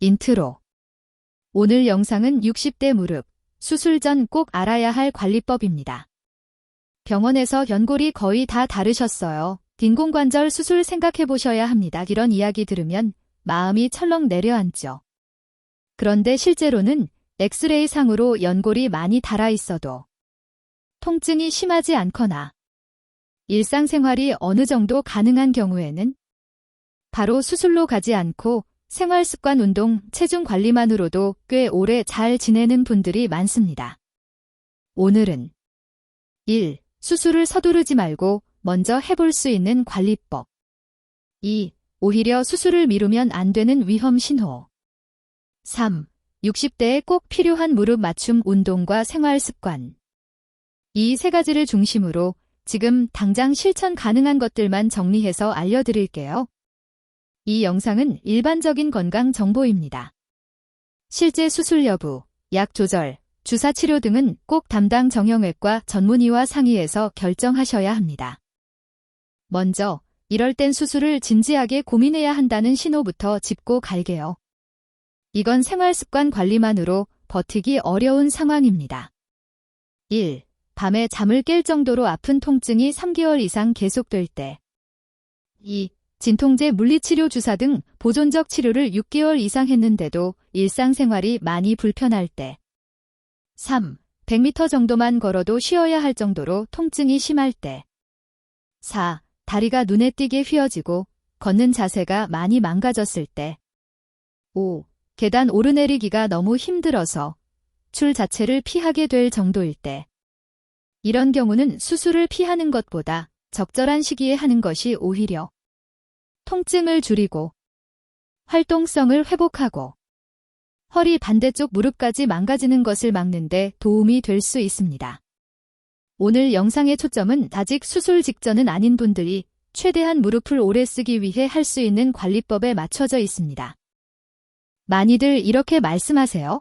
인트로. 오늘 영상은 60대 무릎, 수술 전 꼭 알아야 할 관리법입니다. 병원에서 연골이 거의 다 다르셨어요. 인공관절 수술 생각해보셔야 합니다. 이런 이야기 들으면 마음이 철렁 내려앉죠. 그런데 실제로는 엑스레이 상으로 연골이 많이 닳아 있어도 통증이 심하지 않거나 일상생활이 어느 정도 가능한 경우에는 바로 수술로 가지 않고 생활습관, 운동, 체중 관리만으로도 꽤 오래 잘 지내는 분들이 많습니다. 오늘은 1. 수술을 서두르지 말고 먼저 해볼 수 있는 관리법. 2. 오히려 수술을 미루면 안 되는 위험 신호. 3. 60대에 꼭 필요한 무릎 맞춤 운동과 생활습관. 이 세 가지를 중심으로 지금 당장 실천 가능한 것들만 정리해서 알려드릴게요. 이 영상은 일반적인 건강 정보입니다. 실제 수술 여부, 약 조절, 주사 치료 등은 꼭 담당 정형외과 전문의와 상의해서 결정하셔야 합니다. 먼저 이럴 땐 수술을 진지하게 고민해야 한다는 신호부터 짚고 갈게요. 이건 생활습관 관리만으로 버티기 어려운 상황입니다. 1. 밤에 잠을 깰 정도로 아픈 통증이 3개월 이상 계속될 때. 2. 진통제, 물리치료, 주사 등 보존적 치료를 6개월 이상 했는데도 일상생활이 많이 불편할 때. 3. 100m 정도만 걸어도 쉬어야 할 정도로 통증이 심할 때. 4. 다리가 눈에 띄게 휘어지고 걷는 자세가 많이 망가졌을 때. 5. 계단 오르내리기가 너무 힘들어서 출 자체를 피하게 될 정도일 때. 이런 경우는 수술을 피하는 것보다 적절한 시기에 하는 것이 오히려 통증을 줄이고 활동성을 회복하고 허리 반대쪽 무릎까지 망가지는 것을 막는 데 도움이 될 수 있습니다. 오늘 영상의 초점은 아직 수술 직전은 아닌 분들이 최대한 무릎을 오래 쓰기 위해 할 수 있는 관리법에 맞춰져 있습니다. 많이들 이렇게 말씀하세요.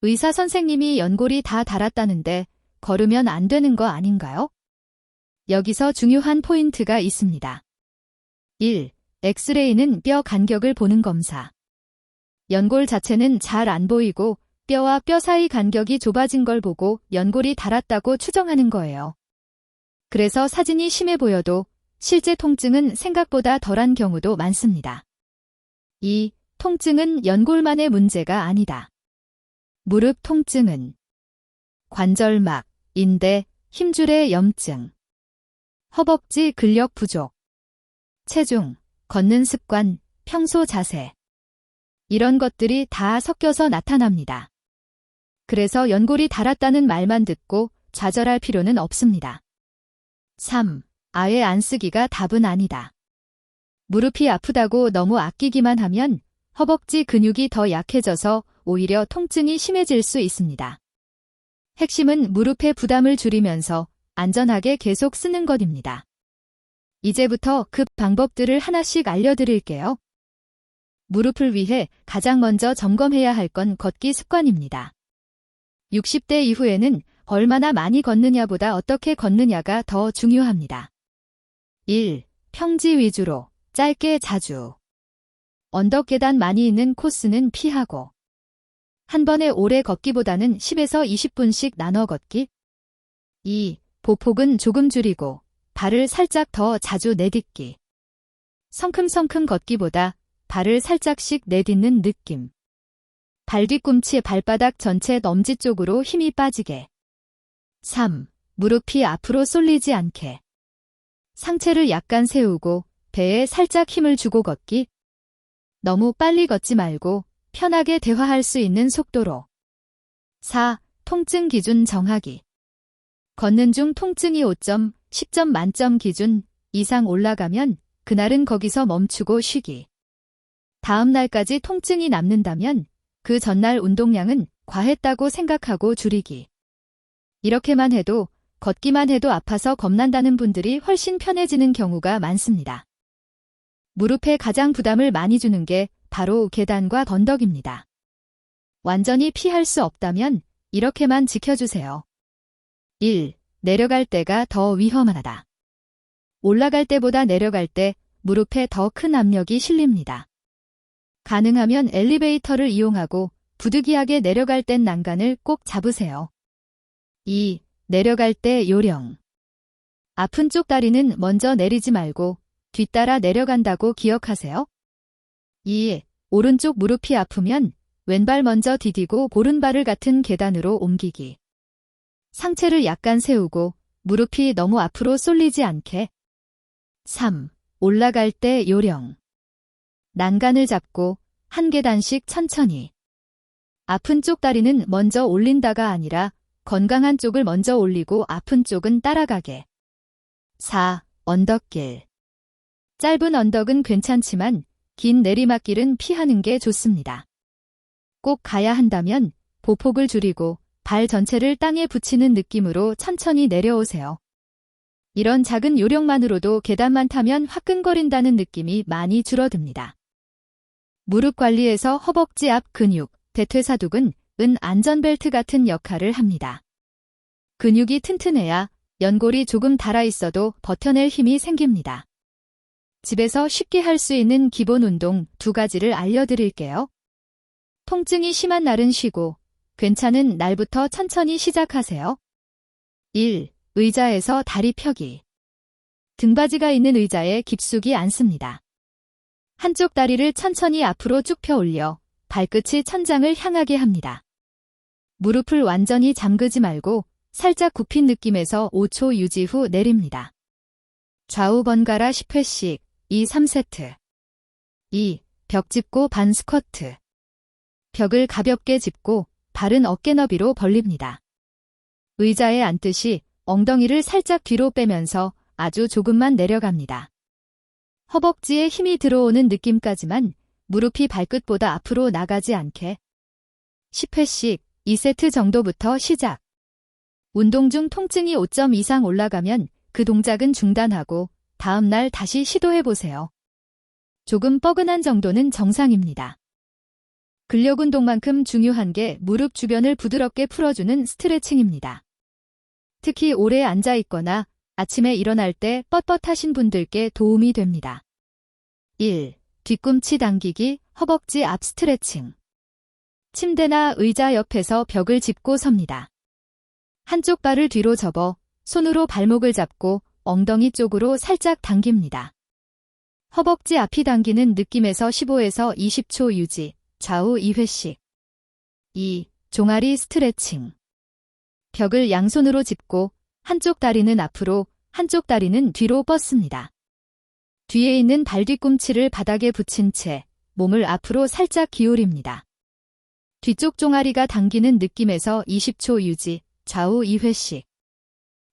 의사 선생님이 연골이 다 닳았다는데 걸으면 안 되는 거 아닌가요? 여기서 중요한 포인트가 있습니다. 1. 엑스레이는 뼈 간격을 보는 검사. 연골 자체는 잘 안 보이고 뼈와 뼈 사이 간격이 좁아진 걸 보고 연골이 닳았다고 추정하는 거예요. 그래서 사진이 심해 보여도 실제 통증은 생각보다 덜한 경우도 많습니다. 2. 통증은 연골만의 문제가 아니다. 무릎 통증은 관절막, 인대, 힘줄의 염증, 허벅지 근력 부족, 체중, 걷는 습관, 평소 자세. 이런 것들이 다 섞여서 나타납니다. 그래서 연골이 닳았다는 말만 듣고 좌절할 필요는 없습니다. 3. 아예 안 쓰기가 답은 아니다. 무릎이 아프다고 너무 아끼기만 하면 허벅지 근육이 더 약해져서 오히려 통증이 심해질 수 있습니다. 핵심은 무릎의 부담을 줄이면서 안전하게 계속 쓰는 것입니다. 이제부터 그 방법들을 하나씩 알려드릴게요. 무릎을 위해 가장 먼저 점검해야 할 건 걷기 습관입니다. 60대 이후에는 얼마나 많이 걷느냐보다 어떻게 걷느냐가 더 중요합니다. 1. 평지 위주로, 짧게 자주. 언덕 계단 많이 있는 코스는 피하고 한 번에 오래 걷기보다는 10에서 20분씩 나눠 걷기. 2. 보폭은 조금 줄이고 발을 살짝 더 자주 내딛기. 성큼성큼 걷기보다 발을 살짝씩 내딛는 느낌. 발 뒤꿈치, 발바닥 전체 엄지 쪽으로 힘이 빠지게. 3. 무릎이 앞으로 쏠리지 않게. 상체를 약간 세우고 배에 살짝 힘을 주고 걷기. 너무 빨리 걷지 말고 편하게 대화할 수 있는 속도로. 4. 통증 기준 정하기. 걷는 중 통증이 5점, 10점 만점 기준 이상 올라가면 그날은 거기서 멈추고 쉬기. 다음 날까지 통증이 남는다면 그 전날 운동량은 과했다고 생각하고 줄이기. 이렇게만 해도 걷기만 해도 아파서 겁난다는 분들이 훨씬 편해지는 경우가 많습니다. 무릎에 가장 부담을 많이 주는 게 바로 계단과 언덕입니다. 완전히 피할 수 없다면 이렇게만 지켜주세요. 1. 내려갈 때가 더 위험하다. 올라갈 때보다 내려갈 때 무릎에 더 큰 압력이 실립니다. 가능하면 엘리베이터를 이용하고 부득이하게 내려갈 땐 난간을 꼭 잡으세요. 2. 내려갈 때 요령. 아픈 쪽 다리는 먼저 내리지 말고 뒤따라 내려간다고 기억하세요. 2. 오른쪽 무릎이 아프면 왼발 먼저 디디고 오른발을 같은 계단으로 옮기기. 상체를 약간 세우고 무릎이 너무 앞으로 쏠리지 않게. 3. 올라갈 때 요령. 난간을 잡고 한 계단씩 천천히. 아픈 쪽 다리는 먼저 올린다가 아니라 건강한 쪽을 먼저 올리고 아픈 쪽은 따라가게. 4. 언덕길. 짧은 언덕은 괜찮지만 긴 내리막길은 피하는 게 좋습니다. 꼭 가야 한다면 보폭을 줄이고 발 전체를 땅에 붙이는 느낌으로 천천히 내려오세요. 이런 작은 요령만으로도 계단만 타면 화끈거린다는 느낌이 많이 줄어듭니다. 무릎 관리에서 허벅지 앞 근육, 대퇴사두근, 안전벨트 같은 역할을 합니다. 근육이 튼튼해야 연골이 조금 닳아있어도 버텨낼 힘이 생깁니다. 집에서 쉽게 할 수 있는 기본 운동 2가지를 알려드릴게요. 통증이 심한 날은 쉬고 괜찮은 날부터 천천히 시작하세요. 1. 의자에서 다리 펴기. 등받이가 있는 의자에 깊숙이 앉습니다. 한쪽 다리를 천천히 앞으로 쭉 펴 올려 발끝이 천장을 향하게 합니다. 무릎을 완전히 잠그지 말고 살짝 굽힌 느낌에서 5초 유지 후 내립니다. 좌우 번갈아 10회씩 2, 3세트. 2. 벽 짚고 반 스쿼트. 벽을 가볍게 짚고 발은 어깨 너비로 벌립니다. 의자에 앉듯이 엉덩이를 살짝 뒤로 빼면서 아주 조금만 내려갑니다. 허벅지에 힘이 들어오는 느낌까지만 무릎이 발끝보다 앞으로 나가지 않게. 10회씩 2세트 정도부터 시작. 운동 중 통증이 5점 이상 올라가면 그 동작은 중단하고 다음 날 다시 시도해보세요. 조금 뻐근한 정도는 정상입니다. 근력 운동만큼 중요한 게 무릎 주변을 부드럽게 풀어주는 스트레칭입니다. 특히 오래 앉아있거나 아침에 일어날 때 뻣뻣하신 분들께 도움이 됩니다. 1. 뒤꿈치 당기기, 허벅지 앞 스트레칭. 침대나 의자 옆에서 벽을 짚고 섭니다. 한쪽 발을 뒤로 접어 손으로 발목을 잡고 엉덩이 쪽으로 살짝 당깁니다. 허벅지 앞이 당기는 느낌에서 15에서 20초 유지, 좌우 2회씩. 2. 종아리 스트레칭. 벽을 양손으로 짚고 한쪽 다리는 앞으로, 한쪽 다리는 뒤로 뻗습니다. 뒤에 있는 발 뒤꿈치를 바닥에 붙인 채 몸을 앞으로 살짝 기울입니다. 뒤쪽 종아리가 당기는 느낌에서 20초 유지, 좌우 2회씩.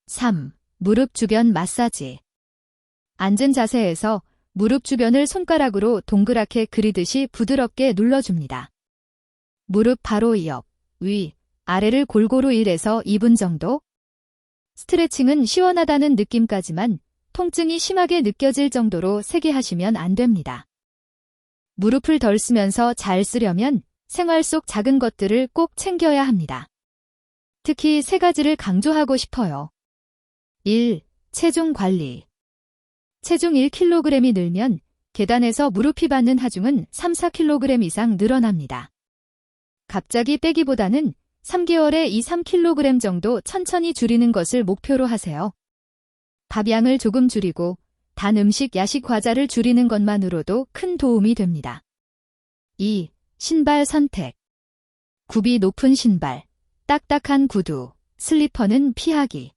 3. 무릎 주변 마사지. 앉은 자세에서 무릎 주변을 손가락으로 동그랗게 그리듯이 부드럽게 눌러줍니다. 무릎 바로 옆, 위, 아래를 골고루 1에서 2분 정도. 스트레칭은 시원하다는 느낌까지만 통증이 심하게 느껴질 정도로 세게 하시면 안 됩니다. 무릎을 덜 쓰면서 잘 쓰려면 생활 속 작은 것들을 꼭 챙겨야 합니다. 특히 3가지를 강조하고 싶어요. 1. 체중 관리. 체중 1kg이 늘면 계단에서 무릎이 받는 하중은 3, 4kg 이상 늘어납니다. 갑자기 빼기보다는 3개월에 2, 3kg 정도 천천히 줄이는 것을 목표로 하세요. 밥양을 조금 줄이고 단 음식, 야식, 과자를 줄이는 것만으로도 큰 도움이 됩니다. 2. 신발 선택. 굽이 높은 신발, 딱딱한 구두, 슬리퍼는 피하기.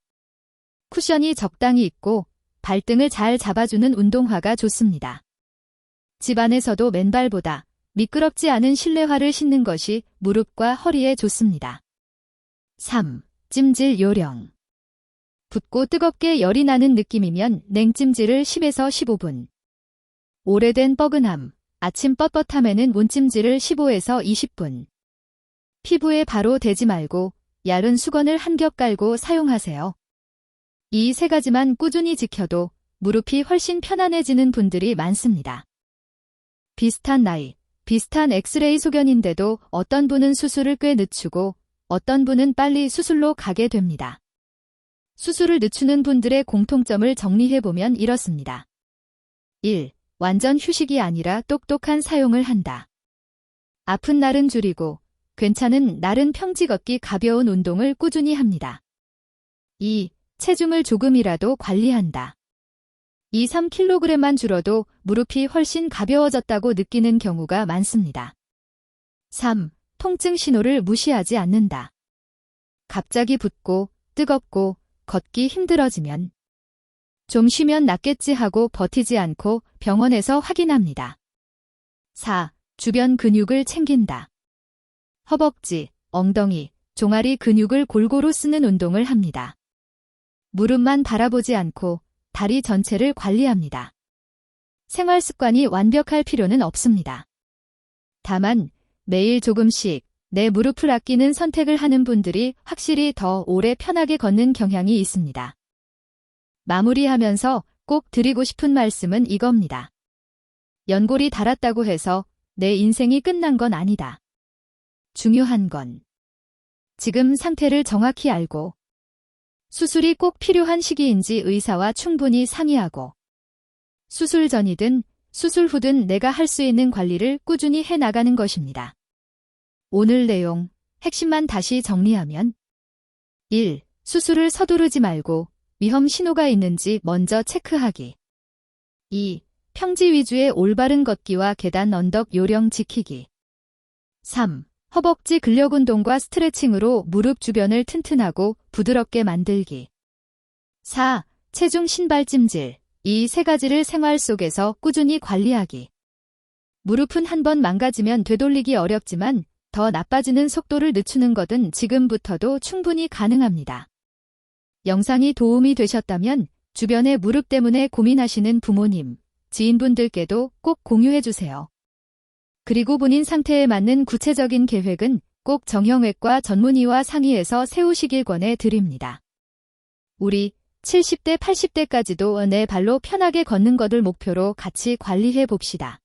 쿠션이 적당히 있고 발등을 잘 잡아주는 운동화가 좋습니다. 집 안에서도 맨발보다 미끄럽지 않은 실내화를 신는 것이 무릎과 허리에 좋습니다. 3. 찜질 요령. 붓고 뜨겁게 열이 나는 느낌이면 냉찜질을 10에서 15분. 오래된 뻐근함, 아침 뻣뻣함에는 온찜질을 15에서 20분. 피부에 바로 대지 말고 얇은 수건을 한 겹 깔고 사용하세요. 이 3가지만 꾸준히 지켜도 무릎이 훨씬 편안해지는 분들이 많습니다. 비슷한 나이, 비슷한 엑스레이 소견인데도 어떤 분은 수술을 꽤 늦추고 어떤 분은 빨리 수술로 가게 됩니다. 수술을 늦추는 분들의 공통점을 정리해보면 이렇습니다. 1. 완전 휴식이 아니라 똑똑한 사용을 한다. 아픈 날은 줄이고 괜찮은 날은 평지 걷기 가벼운 운동을 꾸준히 합니다. 2. 체중을 조금이라도 관리한다. 2-3kg만 줄어도 무릎이 훨씬 가벼워졌다고 느끼는 경우가 많습니다. 3. 통증 신호를 무시하지 않는다. 갑자기 붓고 뜨겁고 걷기 힘들어지면 좀 쉬면 낫겠지 하고 버티지 않고 병원에서 확인합니다. 4. 주변 근육을 챙긴다. 허벅지, 엉덩이, 종아리 근육을 골고루 쓰는 운동을 합니다. 무릎만 바라보지 않고 다리 전체를 관리합니다. 생활 습관이 완벽할 필요는 없습니다. 다만 매일 조금씩 내 무릎을 아끼는 선택을 하는 분들이 확실히 더 오래 편하게 걷는 경향이 있습니다. 마무리하면서 꼭 드리고 싶은 말씀은 이겁니다. 연골이 닳았다고 해서 내 인생이 끝난 건 아니다. 중요한 건 지금 상태를 정확히 알고 수술이 꼭 필요한 시기인지 의사와 충분히 상의하고 수술 전이든 수술 후든 내가 할 수 있는 관리를 꾸준히 해나가는 것입니다. 오늘 내용 핵심만 다시 정리하면 1. 수술을 서두르지 말고 위험 신호가 있는지 먼저 체크하기. 2. 평지 위주의 올바른 걷기와 계단 언덕 요령 지키기. 3. 허벅지 근력 운동과 스트레칭으로 무릎 주변을 튼튼하고 부드럽게 만들기. 4. 체중 신발 찜질. 이 세 가지를 생활 속에서 꾸준히 관리하기. 무릎은 한번 망가지면 되돌리기 어렵지만 더 나빠지는 속도를 늦추는 것은 지금부터도 충분히 가능합니다. 영상이 도움이 되셨다면 주변의 무릎 때문에 고민하시는 부모님, 지인분들께도 꼭 공유해주세요. 그리고 본인 상태에 맞는 구체적인 계획은 꼭 정형외과 전문의와 상의해서 세우시길 권해드립니다. 우리 70대, 80대까지도 내 발로 편하게 걷는 것을 목표로 같이 관리해 봅시다.